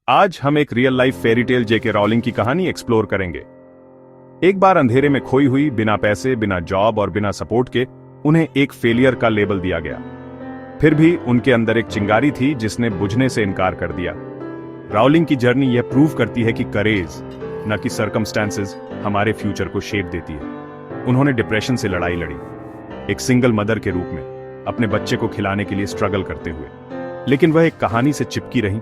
आज हम एक रियल लाइफ फेरी टेल जेके रॉलिंग की कहानी एक्सप्लोर करेंगे। एक बार अंधेरे में खोई हुई, बिना पैसे, बिना जॉब और बिना सपोर्ट के उन्हें एक फेलियर का लेबल दिया गया। फिर भी उनके अंदर एक चिंगारी थी जिसने बुझने से इनकार कर दिया। रॉलिंग की जर्नी यह प्रूव करती है कि करेज, न कि सर्कमस्टेंसेस, हमारे फ्यूचर को शेप देती है। उन्होंने डिप्रेशन से लड़ाई लड़ी, एक सिंगल मदर के रूप में, अपने बच्चे को खिलाने के लिए स्ट्रगल करते हुए। लेकिन वह एक कहानी से चिपकी रही।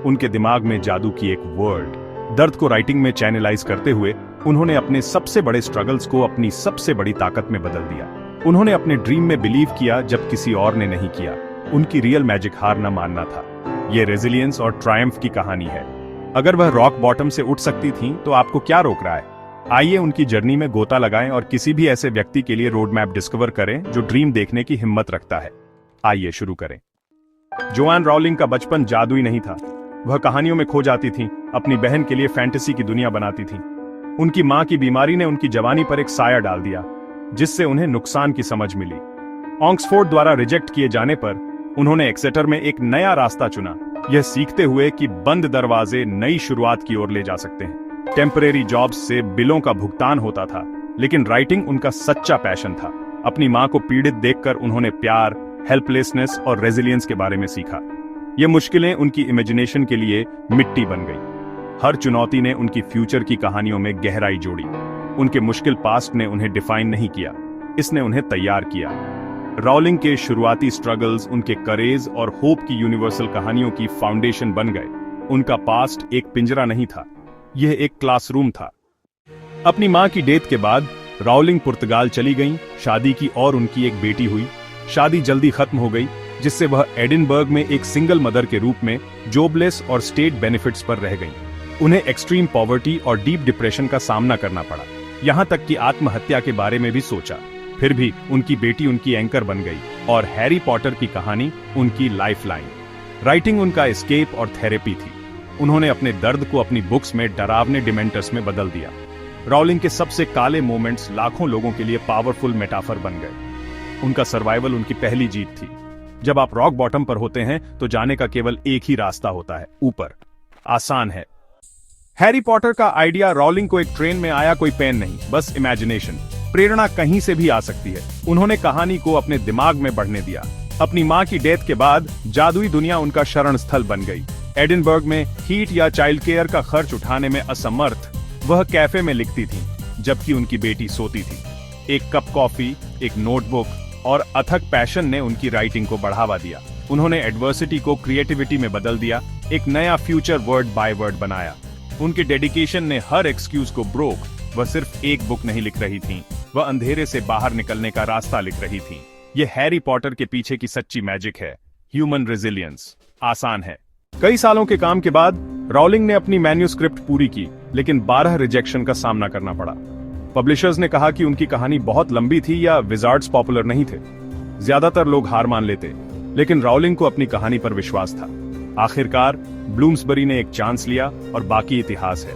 उनके दिमाग में जादू की एक वर्ड। दर्द को राइटिंग में चैनलाइज करते हुए उन्होंने अपने सबसे बड़े स्ट्रगल्स को अपनी सबसे बड़ी ताकत में बदल दिया। उन्होंने अपने ड्रीम में बिलीव किया जब किसी और ने नहीं किया। उनकी रियल मैजिक हार न मानना था। यह रेजिलियंस और ट्रायम्फ की कहानी है। अगर वह रॉक बॉटम से उठ सकती थीं, तो आपको क्या रोक रहा है? आइए उनकी जर्नी में गोता लगाएं और किसी भी ऐसे व्यक्ति के लिए रोड मैप डिस्कवर करें जो ड्रीम देखने की हिम्मत रखता है। आइए शुरू करें। जोआन रॉलिंग का बचपन जादुई नहीं था। वह कहानियों में खो जाती थीं, अपनी बहन के लिए फैंटेसी की दुनिया बनाती थीं। उनकी मां की बीमारी ने उनकी जवानी पर एक साया डाल दिया, जिससे उन्हें नुकसान की समझ मिली। ऑक्सफोर्ड द्वारा रिजेक्ट किए जाने पर उन्होंने एक्सेटर में एक नया रास्ता चुना, यह सीखते हुए कि बंद दरवाजे नई शुरुआत की ओर ले जा सकते हैं। टेम्परेरी जॉब्स से बिलों का भुगतान होता था, लेकिन राइटिंग उनका सच्चा पैशन था। अपनी मां को पीड़ित देखकर उन्होंने प्यार, हेल्पलेसनेस और रेजिलियंस के बारे में सीखा। ये मुश्किलें उनकी इमेजिनेशन के लिए मिट्टी बन गई। हर चुनौती ने उनकी फ्यूचर की कहानियों में गहराई जोड़ी। उनके मुश्किल पास्ट ने उन्हें डिफाइन नहीं किया, इसने उन्हें तैयार किया। रॉलिंग के शुरुआती स्ट्रगल्स उनके करेज और होप की यूनिवर्सल कहानियों की फाउंडेशन बन गए। उनका पास्ट एक पिंजरा नहीं था, यह एक क्लासरूम था। अपनी मां की डेथ के बाद रॉलिंग पुर्तगाल चली गईं, शादी की और उनकी एक बेटी हुई। शादी जल्दी खत्म हो गई, जिससे वह एडिनबर्ग में एक सिंगल मदर के रूप में जॉबलेस और स्टेट बेनिफिट्स पर रह गईं। उन्हें एक्सट्रीम पॉवर्टी और डीप डिप्रेशन का सामना करना पड़ा, यहां तक कि आत्महत्या के बारे में भी सोचा। फिर भी उनकी बेटी उनकी एंकर बन गई और हैरी पॉटर की कहानी उनकी लाइफलाइन। राइटिंग उनका एस्केप और थेरेपी थी। उन्होंने अपने दर्द को अपनी बुक्स में डरावने डिमेंटर्स में बदल दिया। रॉलिंग के सबसे काले मोमेंट्स लाखों लोगों के लिए पावरफुल मेटाफर बन गए। उनका सर्वाइवल उनकी पहली जीत थी। जब आप रॉक बॉटम पर होते हैं तो जाने का केवल एक ही रास्ता होता है, ऊपर। आसान है। हैरी पॉटर का आइडिया रॉलिंग को एक ट्रेन में आया, कोई पेन नहीं, बस इमेजिनेशन। प्रेरणा कहीं से भी आ सकती है। उन्होंने कहानी को अपने दिमाग में बढ़ने दिया। अपनी मां की डेथ के बाद जादुई दुनिया उनका शरण स्थल बन गई। एडिनबर्ग में हीट या चाइल्ड केयर का खर्च उठाने में असमर्थ वह कैफे में लिखती थी, जबकि उनकी बेटी सोती थी। एक कप कॉफी, एक नोटबुक और अथक पैशन ने उनकी राइटिंग को बढ़ावा दिया। उन्होंने एडवर्सिटी को क्रिएटिविटी में बदल दिया, एक नया फ्यूचर वर्ड बाय वर्ड बनाया। उनके डेडिकेशन ने हर एक्सक्यूज को ब्रोक। वह सिर्फ एक बुक नहीं लिख रही थीं, वह अंधेरे से बाहर निकलने का रास्ता लिख रही थीं। यह हैरी पॉटर के पीछे की सच्ची मैजिक है, ह्यूमन रेजिलियंस। आसान है। कई सालों के काम के बाद रॉलिंग ने अपनी मैन्युस्क्रिप्ट पूरी की, लेकिन 12 रिजेक्शन का सामना करना पड़ा। पब्लिशर्स ने कहा कि उनकी कहानी बहुत लंबी थी या विजार्ड्स पॉपुलर नहीं थे। ज्यादातर लोग हार मान लेते, लेकिन रॉलिंग को अपनी कहानी पर विश्वास था। आखिरकार ब्लूम्सबरी ने एक चांस लिया और बाकी इतिहास है।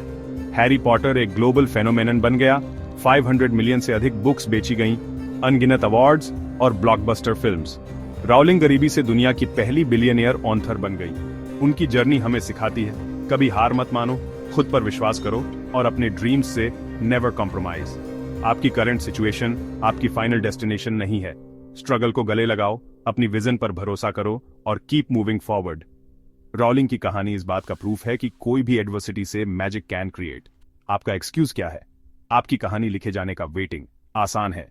हैरी पॉटर एक ग्लोबल फेनोमेनन बन गया। 500 मिलियन से अधिक बुक्स बेची गईं, अनगिनत अवार्ड्स और ब्लॉकबस्टर फिल्म्स। रॉलिंग गरीबी से दुनिया की पहली बिलियनियर ऑथर बन गई। उनकी जर्नी हमें सिखाती है, कभी हार मत मानो, खुद पर विश्वास करो और अपने ड्रीम्स से नेवर कॉम्प्रोमाइज। आपकी करंट सिचुएशन आपकी फाइनल डेस्टिनेशन नहीं है। स्ट्रगल को गले लगाओ, अपनी विजन पर भरोसा करो और कीप मूविंग फॉरवर्ड। रॉलिंग की कहानी इस बात का प्रूफ है कि कोई भी एडवर्सिटी से मैजिक कैन क्रिएट। आपका एक्सक्यूज क्या है? आपकी कहानी लिखे जाने का वेटिंग आसान है।